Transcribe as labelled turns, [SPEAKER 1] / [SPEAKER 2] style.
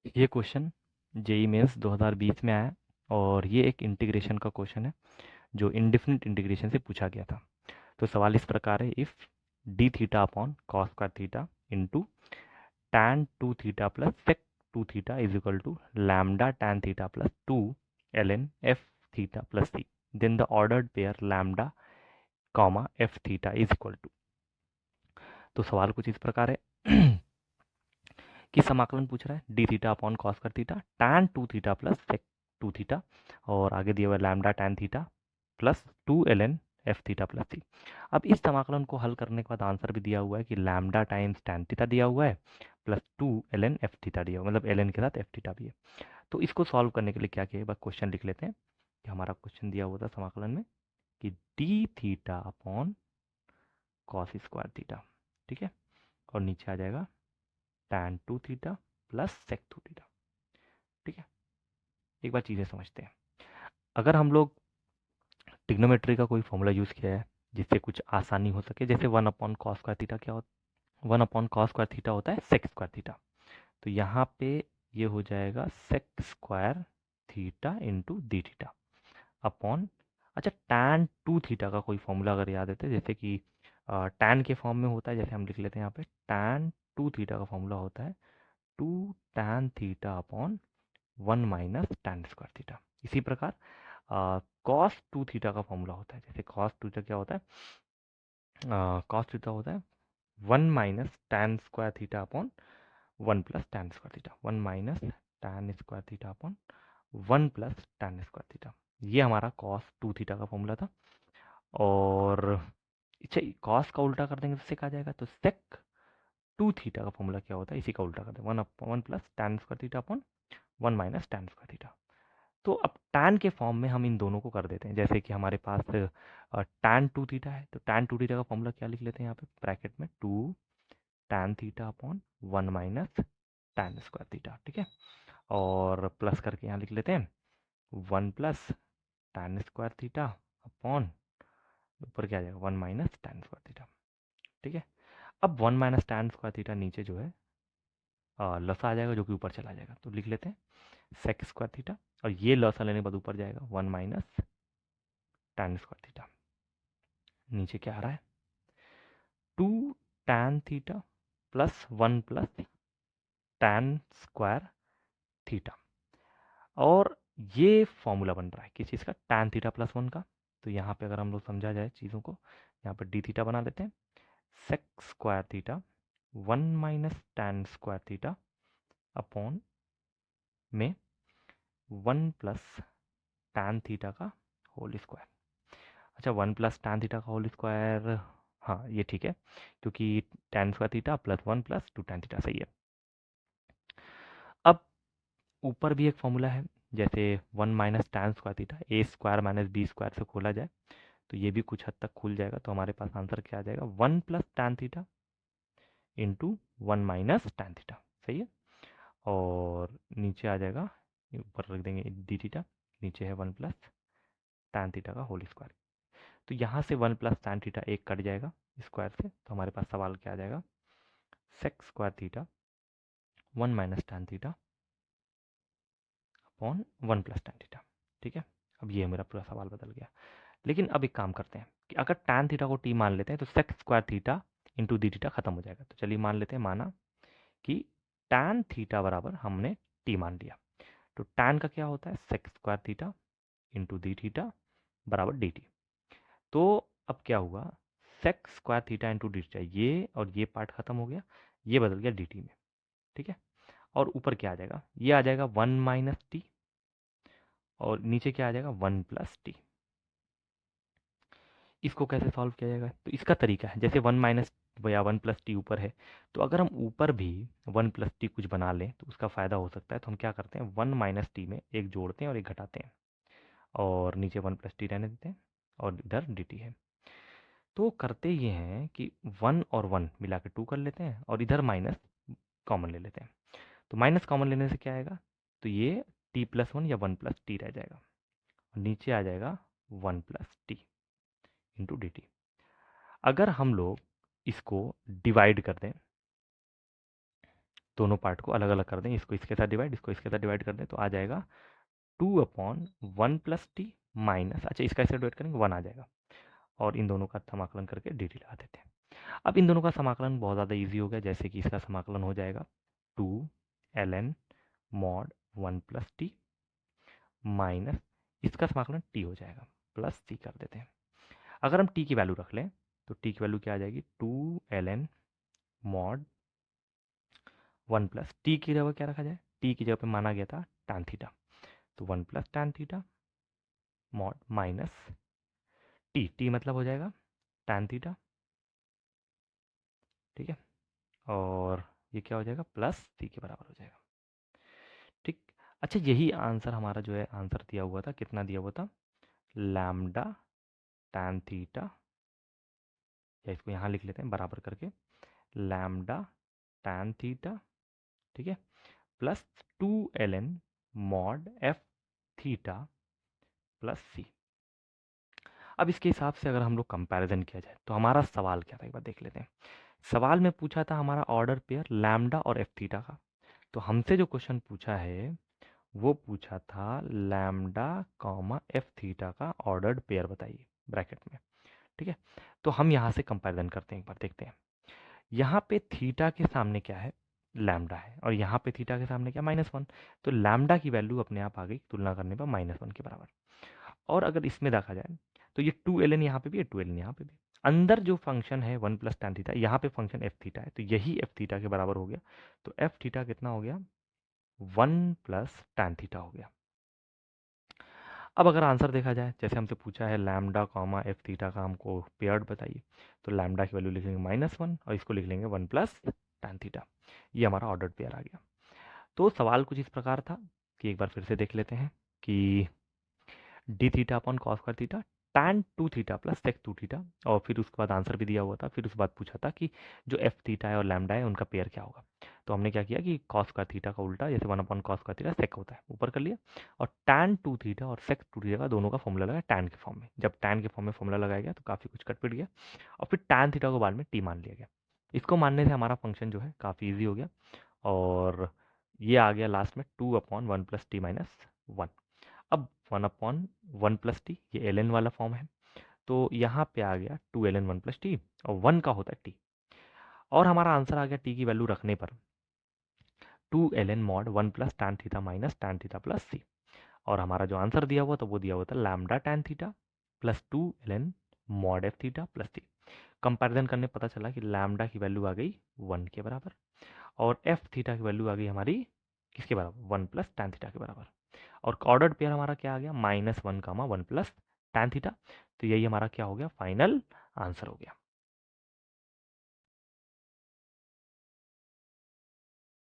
[SPEAKER 1] ये question JEE mains 2020 में आया और ये एक इंटीग्रेशन का क्वेश्चन है जो इंडेफिनिट इंटीग्रेशन से पूछा गया था। तो सवाल इस प्रकार है, if d theta upon cos square theta into tan two theta plus sec two theta is equal to lambda tan theta plus two L N F theta plus c, then the ordered pair lambda comma f theta is equal to. तो सवाल कुछ इस प्रकार है कि समाकलन पूछ रहा है डी थीटा अपॉन कॉस कर theta tan two theta plus sec two theta और आगे दिया हुआ lambda tan theta plus two L N F theta plus C. अब इस समाकलन को हल करने के बाद आंसर भी दिया हुआ है कि लैम्डा टाइम्स टैन थीटा दिया हुआ है plus two L N F theta दिया हुआ है, मतलब एल एन के साथ एफ थीटा भी है। तो इसको सॉल्व करने के लिए क्या किया, एक बार क्वेश्चन लिख लेते हैं कि हमारा क्वेश्चन दिया हुआ था समाकलन में कि d theta upon cos square theta, ठीक है, और नीचे आ जाएगा tan two theta plus sec two theta, ठीक है। एक बार चीज़ें समझते हैं। अगर हम लोग ट्रिग्नोमेट्री का कोई फॉर्मूला यूज़ किया है जिससे कुछ आसानी हो सके, जैसे one upon cos square theta क्या होता है, one upon cos square theta होता है सेक स्क्वायर थीटा। तो यहाँ पे ये हो जाएगा sec square theta into d theta upon, अच्छा टैन टू थीटा का कोई फॉर्मूला अगर याद है तो जैसे कि टैन के फॉर्म में होता है, जैसे हम लिख लेते हैं यहाँ पे टैन टू थीटा का फॉर्मूला होता है two tan theta upon one minus tan square theta. इसी प्रकार कॉस टू थीटा का फॉर्मूला होता है, जैसे कॉस टू थीटा क्या होता है, कॉस थीटा होता है one minus tan square theta upon one plus tan square theta, one minus tan square theta upon one plus tan square theta. ये हमारा कॉस टू थीटा का फॉर्मूला था। और अच्छा, कॉस का उल्टा कर देंगे तो सेक आ जाएगा, तो सेक टू थीटा का फॉर्मूला क्या होता है, इसी का उल्टा कर दें, one one plus tan square theta upon one minus tan square theta. तो अब टैन के फॉर्म में हम इन दोनों को कर देते हैं, जैसे कि हमारे पास टैन टू थीटा है तो टैन टू थीटा का फॉर्मूला क्या लिख लेते हैं यहाँ पे ब्रैकेट में, two tan theta upon one minus tan square theta, ठीक है। और प्लस करके यहाँ लिख लेते हैं one plus tan square theta upon ऊपर क्या आ जाएगा one minus tan square theta, ठीक है। अब one minus tan square theta नीचे जो है लसा आ जाएगा जो कि ऊपर चला जाएगा, तो लिख लेते हैं सेक स्क्वायर थीटा और ये लसा लेने के बाद ऊपर जाएगा one minus tan square theta. नीचे क्या आ रहा है two tan theta plus one plus tan square theta. और ये फॉर्मूला बन रहा है किस चीज़ का, टैन थीटा प्लस वन का। तो यहाँ पे अगर हम लोग समझा जाए चीज़ों को, यहाँ पर डी थीटा बना लेते हैं sec square theta one minus tan square theta upon में वन प्लस टैन थीटा का होल स्क्वायर। अच्छा, वन प्लस टैन थीटा का होल स्क्वायर, हाँ ये ठीक है, क्योंकि tan square theta plus one plus two tan theta सही है। अब ऊपर भी एक फॉर्मूला है, जैसे one minus tan square theta A square minus B square से खोला जाए तो ये भी कुछ हद तक खुल जाएगा, तो हमारे पास आंसर क्या आ जाएगा one plus tan theta into one minus tan theta, सही है। और नीचे आ जाएगा, ऊपर रख देंगे डी थीटा, नीचे है वन प्लस टैन थीटा का होल स्क्वायर। तो यहाँ से वन प्लस टैन थीटा एक कट जाएगा स्क्वायर से, तो हमारे पास सवाल क्या आ जाएगा sec square theta one minus tan theta upon one plus tan theta, ठीक है। अब ये मेरा पूरा सवाल बदल गया। लेकिन अब एक काम करते हैं कि अगर टैन थीटा को टी मान लेते हैं तो sec square theta into d theta खत्म हो जाएगा। तो चलिए मान लेते हैं, माना कि टैन थीटा बराबर हमने टी मान लिया, तो टैन का क्या होता है sec square theta into d theta बराबर डी टी। तो अब क्या हुआ sec square theta into d theta, ये और ये पार्ट खत्म हो गया, ये बदल गया डी टी में, ठीक है। और ऊपर क्या आ जाएगा, ये आ जाएगा वन माइनस टी और नीचे क्या आ जाएगा वन प्लस टी। इसको कैसे सॉल्व किया जाएगा, तो इसका तरीका है जैसे वन माइनस या वन प्लस टी ऊपर है, तो अगर हम ऊपर भी वन प्लस टी कुछ बना लें तो उसका फ़ायदा हो सकता है। तो हम क्या करते हैं वन माइनस टी में एक जोड़ते हैं और एक घटाते हैं और नीचे वन प्लस टी रहने देते हैं और इधर डी टी है। तो करते ये हैं कि वन और वन मिला के टू कर लेते हैं और इधर माइनस कॉमन ले लेते हैं। तो माइनस कॉमन लेने से क्या आएगा, तो ये टी प्लस वन या वन प्लस टी रह जाएगा और नीचे आ जाएगा one plus T into D T. अगर हम लोग इसको डिवाइड कर दें दोनों पार्ट को अलग अलग कर दें, इसको इसके साथ डिवाइड, इसको इसके साथ डिवाइड कर दें, तो आ जाएगा 2/1 + t माइनस, अच्छा इसका इससे डिवाइड करेंगे 1 आ जाएगा, और इन दोनों का समाकलन करके डी टी लगा देते हैं। अब इन दोनों का समाकलन बहुत ज़्यादा ईजी हो गया, जैसे कि इसका समाकलन हो जाएगा 2 ln mod 1 + t माइनस इसका समाकलन t हो जाएगा प्लस c कर देते हैं। अगर हम t की वैल्यू रख लें तो t की वैल्यू क्या आ जाएगी 2 ln mod 1 + t की जगह क्या रखा जाए, t की जगह पे माना गया था tan थीटा, तो 1 + tan theta mod minus t मतलब हो जाएगा tan थीटा, ठीक है, और ये क्या हो जाएगा प्लस c के बराबर हो जाएगा, ठीक। अच्छा यही आंसर हमारा जो है आंसर दिया हुआ था, कितना दिया हुआ था, लैम्डा tan थीटा, या इसको यहाँ लिख लेते हैं बराबर करके, लैम्डा tan थीटा, ठीक है, plus 2 ln mod f theta plus C. अब इसके हिसाब से अगर हम लोग कंपैरिजन किया जाए तो हमारा सवाल क्या था, एक बार देख लेते हैं। सवाल में पूछा था हमारा ऑर्डर पेयर लैम्डा और एफ थीटा का, तो हमसे जो क्वेश्चन पूछा है वो पूछा था लैम्डा कॉमा एफ थीटा का ऑर्डर्ड पेयर बताइए ब्रैकेट में, ठीक है। तो हम यहाँ से कंपैरिजन करते हैं, एक बार देखते हैं। यहाँ पे थीटा के सामने क्या है, लैम्डा है, और यहाँ पे थीटा के सामने क्या, -1, तो लैम्डा की वैल्यू अपने आप आ गई तुलना करने पर -1 के बराबर। और अगर इसमें देखा जाए तो ये 2 ln यहाँ पे भी है, 2 ln यहाँ पे भी, अंदर जो फंक्शन है 1 + tan थीटा, यहाँ पे फंक्शन एफ थीटा है, तो यही एफ थीटा के बराबर हो गया, तो एफ थीटा कितना हो गया, 1 + tan थीटा हो गया। अब अगर आंसर देखा जाए, जैसे हमसे पूछा है लैम्डा कॉमा एफ थीटा का हमको पेयर्ड बताइए, तो लैम्डा की वैल्यू लिख लेंगे -1 और इसको लिख लेंगे 1 + tan थीटा, ये हमारा ऑर्डर्ड पेयर आ गया। तो सवाल कुछ इस प्रकार था कि एक बार फिर से देख लेते हैं कि d theta upon cos square theta tan 2 theta plus sec 2 theta, और फिर उसके बाद आंसर भी दिया हुआ था, फिर उसके बाद पूछा था कि जो एफ थीटा है और लैम्डा है उनका पेयर क्या होगा। तो हमने क्या किया कि कॉस स्क्वायर थीटा का उल्टा, जैसे 1 upon cos square theta sec होता है, ऊपर कर लिया, और tan 2 थीटा और सेक 2 थीटा का दोनों का फॉर्मूला लगाया tan के फॉर्म में। जब tan के फॉर्म में फॉर्मूला लगाया गया तो काफ़ी कुछ कट पिट गया, और फिर tan थीटा को बाद में टी मान लिया गया। इसको मानने से हमारा फंक्शन जो है काफ़ी ईजी हो गया, और ये आ गया लास्ट में 2/1 + t - 1। अब 1/1 + t ये ln वाला फॉर्म है, तो यहाँ पे आ गया 2 ln 1 + t, और 1 का होता है t, और हमारा आंसर आ गया t की वैल्यू रखने पर 2 ln mod 1 + tan theta minus tan theta plus c, और हमारा जो आंसर दिया हुआ था वो दिया हुआ था lambda tan theta plus 2 ln mod f theta plus c। Comparison करने पता चला कि लैम्डा की वैल्यू आ गई 1 के बराबर, और एफ थीटा की वैल्यू आ गई हमारी किसके बराबर, 1 + tan थीटा के बराबर, और ऑर्डर्ड पेयर हमारा क्या आ गया, -1, 1 + tan थीटा। तो यही हमारा क्या हो गया, फाइनल आंसर हो गया।